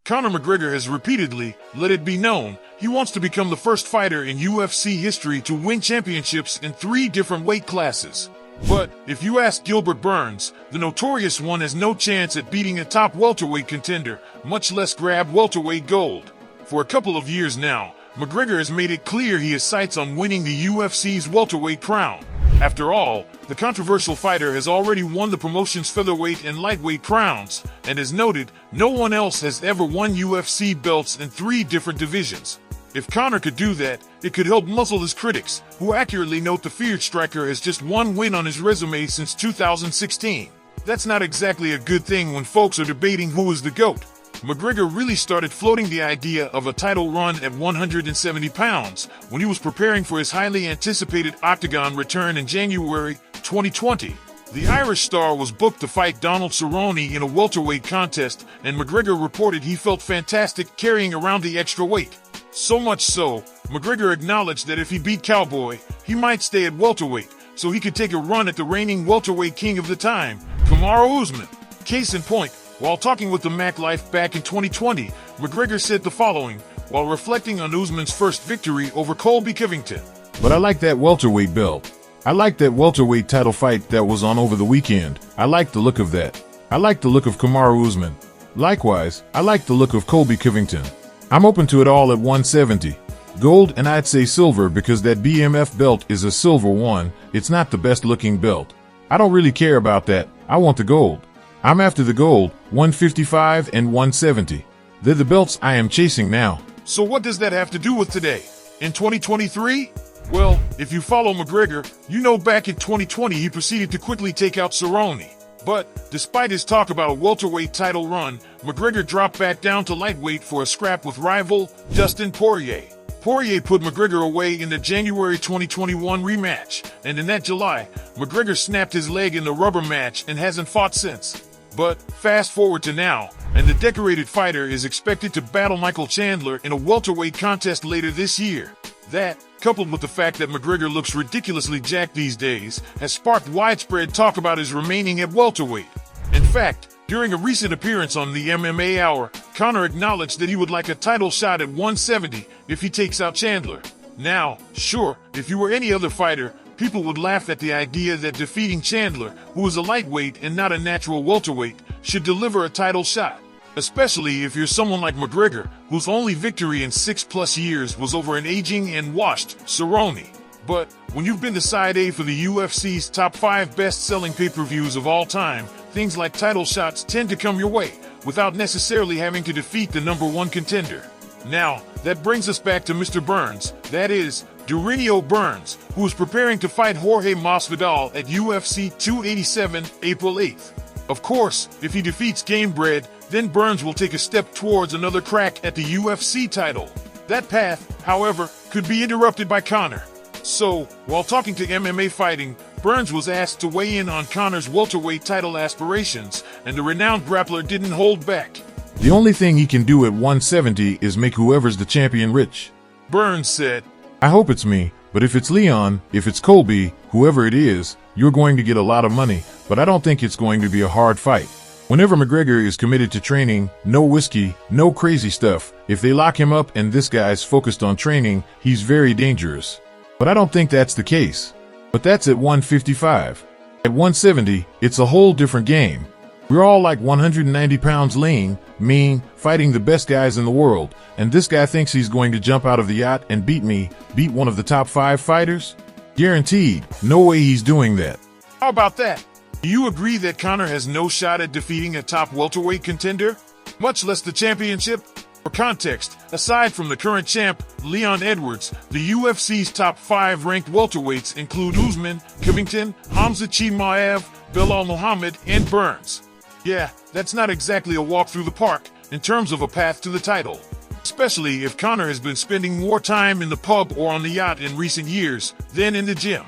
Conor McGregor has repeatedly let it be known he wants to become the first fighter in UFC history to win championships in 3 different weight classes. But if you ask Gilbert Burns, the notorious one has no chance at beating a top welterweight contender, much less grab welterweight gold. For a couple of years now, McGregor has made it clear he has sights on winning the UFC's welterweight crown. After all, the controversial fighter has already won the promotion's featherweight and lightweight crowns, and as noted, no one else has ever won UFC belts in 3 different divisions. If Conor could do that, it could help muzzle his critics, who accurately note the feared striker has just 1 win on his resume since 2016. That's not exactly a good thing when folks are debating who is the GOAT. McGregor really started floating the idea of a title run at 170 pounds when he was preparing for his highly anticipated Octagon return in January 2020. The Irish star was booked to fight Donald Cerrone in a welterweight contest, and McGregor reported he felt fantastic carrying around the extra weight. So much so, McGregor acknowledged that if he beat Cowboy, he might stay at welterweight, so he could take a run at the reigning welterweight king of the time, Kamaru Usman. Case in point, while talking with the Mac Life back in 2020, McGregor said the following, while reflecting on Usman's first victory over Colby Covington. But I like that welterweight belt. I like that welterweight title fight that was on over the weekend. I like the look of that. I like the look of Kamaru Usman. Likewise, I like the look of Colby Covington. I'm open to it all at 170. Gold, and I'd say silver because that BMF belt is a silver one. It's not the best looking belt. I don't really care about that. I want the gold. I'm after the gold, 155 and 170. They're the belts I am chasing now. So what does that have to do with today? In 2023? Well, if you follow McGregor, you know back in 2020 he proceeded to quickly take out Cerrone. But, despite his talk about a welterweight title run, McGregor dropped back down to lightweight for a scrap with rival Dustin Poirier. Poirier put McGregor away in the January 2021 rematch, and in that July, McGregor snapped his leg in the rubber match and hasn't fought since. But, fast forward to now, and the decorated fighter is expected to battle Michael Chandler in a welterweight contest later this year. That, coupled with the fact that McGregor looks ridiculously jacked these days, has sparked widespread talk about his remaining at welterweight. In fact, during a recent appearance on the MMA Hour, Conor acknowledged that he would like a title shot at 170 if he takes out Chandler. Now, sure, if you were any other fighter, people would laugh at the idea that defeating Chandler, who is a lightweight and not a natural welterweight, should deliver a title shot. Especially if you're someone like McGregor, whose only victory in 6+ years was over an aging and washed Cerrone. But when you've been the side A for the UFC's top 5 best-selling pay-per-views of all time, things like title shots tend to come your way, without necessarily having to defeat the #1 contender. Now, that brings us back to Mr. Burns, that is, Durinho Burns, who is preparing to fight Jorge Masvidal at UFC 287 April 8th. Of course, if he defeats Gamebred, then Burns will take a step towards another crack at the UFC title. That path, however, could be interrupted by Conor. So, while talking to MMA Fighting, Burns was asked to weigh in on Conor's welterweight title aspirations, and the renowned grappler didn't hold back. The only thing he can do at 170 is make whoever's the champion rich. Burns said, I hope it's me, but if it's Leon, if it's Colby, whoever it is, you're going to get a lot of money, but I don't think it's going to be a hard fight. Whenever McGregor is committed to training, no whiskey, no crazy stuff, if they lock him up and this guy's focused on training, he's very dangerous. But I don't think that's the case. But that's at 155. At 170, it's a whole different game. We're all like 190 pounds lean, mean, fighting the best guys in the world, and this guy thinks he's going to jump out of the yacht and beat me, beat one of the top 5 fighters? Guaranteed, no way he's doing that. How about that? Do you agree that Conor has no shot at defeating a top welterweight contender? Much less the championship? For context, aside from the current champ, Leon Edwards, the UFC's top 5 ranked welterweights include Usman, Covington, Hamza Chimaev, Belal Muhammad, and Burns. Yeah, that's not exactly a walk through the park in terms of a path to the title. Especially if Conor has been spending more time in the pub or on the yacht in recent years than in the gym.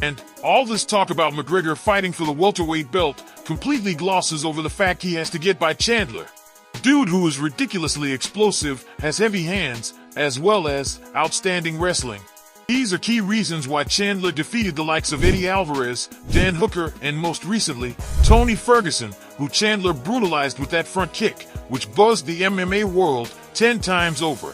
And all this talk about McGregor fighting for the welterweight belt completely glosses over the fact he has to get by Chandler. Dude who is ridiculously explosive, has heavy hands, as well as outstanding wrestling. These are key reasons why Chandler defeated the likes of Eddie Alvarez, Dan Hooker, and most recently, Tony Ferguson, who Chandler brutalized with that front kick, which buzzed the MMA world 10 times over.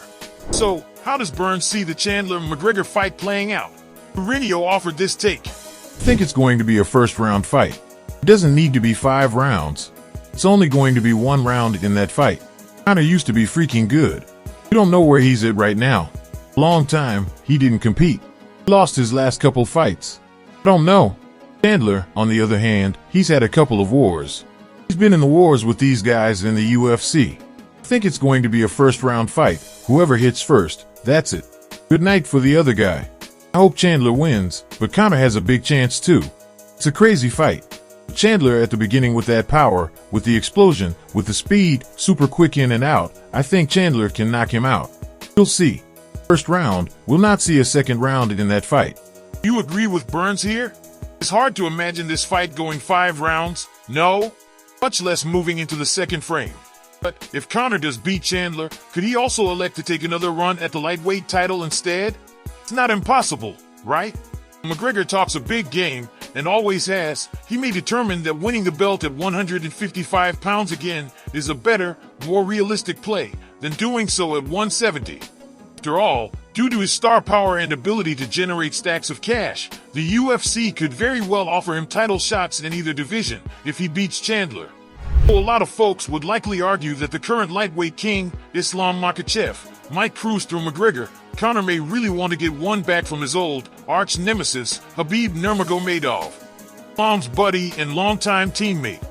So, how does Burns see the Chandler-McGregor fight playing out? Mourinho offered this take. I think it's going to be a first-round fight. It doesn't need to be 5 rounds. It's only going to be 1 round in that fight. Conor used to be freaking good. We don't know where he's at right now. Long time, he didn't compete. He lost his last couple fights. I don't know. Chandler, on the other hand, he's had a couple of wars. He's been in the wars with these guys in the UFC. I think it's going to be a first-round fight. Whoever hits first, that's it. Good night for the other guy. I hope Chandler wins, but Conor has a big chance too. It's a crazy fight. Chandler at the beginning with that power, with the explosion, with the speed, super quick in and out, I think Chandler can knock him out. We'll see. First round, we'll not see a second round in that fight. You agree with Burns here? It's hard to imagine this fight going 5 rounds, no, much less moving into the second frame. But if Conor does beat Chandler, could he also elect to take another run at the lightweight title instead? It's not impossible, right? McGregor talks a big game, and always has. He may determine that winning the belt at 155 pounds again is a better, more realistic play than doing so at 170. After all, due to his star power and ability to generate stacks of cash, the UFC could very well offer him title shots in either division if he beats Chandler. A lot of folks would likely argue that the current lightweight king, Islam Makhachev, might cruise through McGregor. Conor may really want to get one back from his old arch-nemesis, Khabib Nurmagomedov, Islam's buddy and longtime teammate.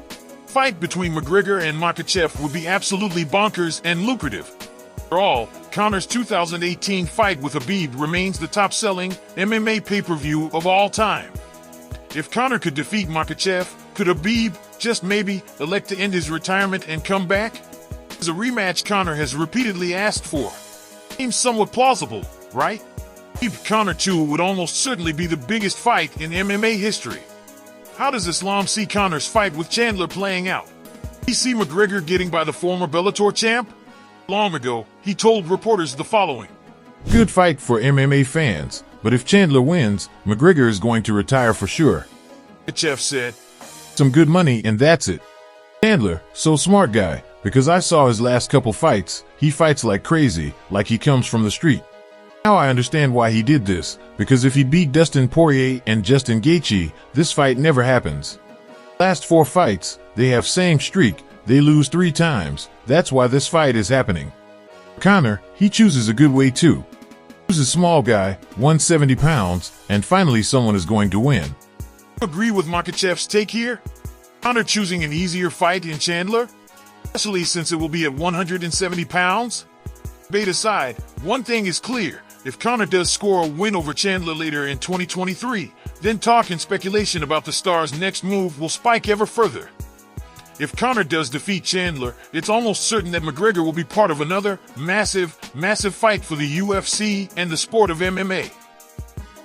Fight between McGregor and Makhachev would be absolutely bonkers and lucrative. After all, Conor's 2018 fight with Khabib remains the top-selling MMA pay-per-view of all time. If Conor could defeat Makhachev, could Khabib, just maybe, elect to end his retirement and come back? It's a rematch Conor has repeatedly asked for. Seems somewhat plausible, right? Khabib-Conor 2 would almost certainly be the biggest fight in MMA history. How does Islam see Conor's fight with Chandler playing out? Did he see McGregor getting by the former Bellator champ? Long ago, he told reporters the following. Good fight for MMA fans, but if Chandler wins, McGregor is going to retire for sure. Makhachev said. Some good money and that's it. Chandler, so smart guy, because I saw his last couple fights, he fights like crazy, like he comes from the street. Now I understand why he did this, because if he beat Dustin Poirier and Justin Gaethje, this fight never happens. Last 4 fights, they have same streak, they lose 3 times, that's why this fight is happening. Conor, he chooses a good way too. He's a small guy, 170 pounds, and finally someone is going to win. Agree with Makhachev's take here? Conor choosing an easier fight in Chandler? Especially since it will be at 170 pounds? Debate aside, one thing is clear. If Conor does score a win over Chandler later in 2023, then talk and speculation about the star's next move will spike ever further. If Conor does defeat Chandler, it's almost certain that McGregor will be part of another massive fight for the UFC and the sport of MMA.